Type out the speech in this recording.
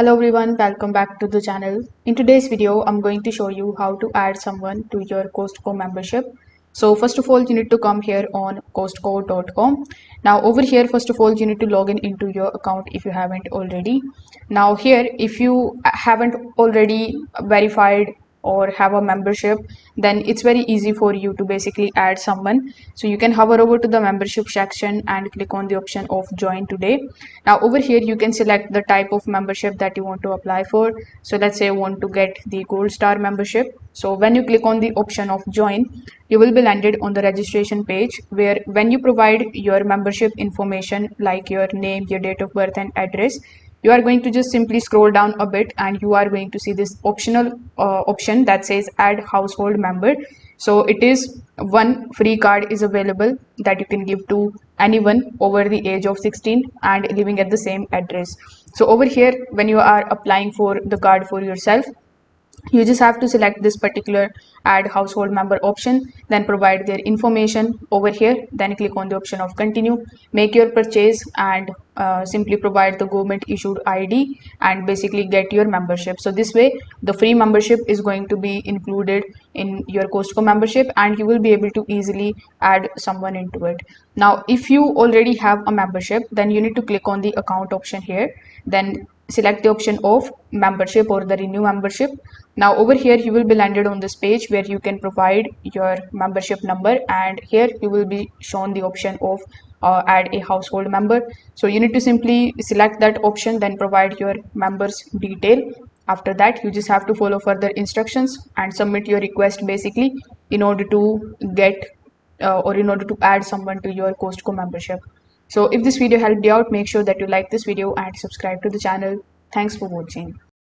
Hello everyone, welcome back to the channel. In today's video, I'm going to show you how to add someone to your Costco membership. So first of all, you need to come here on costco.com. Now over here, first of all, you need to log in into your account if you haven't already. Now here, if you haven't already verified or have a membership, then it's very easy for you to basically add someone. So you can hover over to the membership section and click on the option of join today. Now over here you can select the type of membership that you want to apply for. So let's say you want to get the gold star membership. So when you click on the option of join, you will be landed on the registration page, where when you provide your membership information like your name, your date of birth and address, you are going to just simply scroll down a bit and you are going to see this optional option that says add household member. So it is one free card is available that you can give to anyone over the age of 16 and living at the same address. So over here, when you are applying for the card for yourself, you just have to select this particular add household member option, then provide their information over here, then click on the option of continue, make your purchase, and simply provide the government issued ID and basically get your membership. So this way the free membership is going to be included in your Costco membership and you will be able to easily add someone into it. Now if you already have a membership, then you need to click on the account option here, then select the option of membership or the renew membership. Now over here you will be landed on this page where you can provide your membership number, and here you will be shown the option of add a household member. So you need to simply select that option, then provide your members detail. After that you just have to follow further instructions and submit your request basically in order to get or in order to add someone to your Costco membership. So if this video helped you out, make sure that you like this video and subscribe to the channel. Thanks for watching.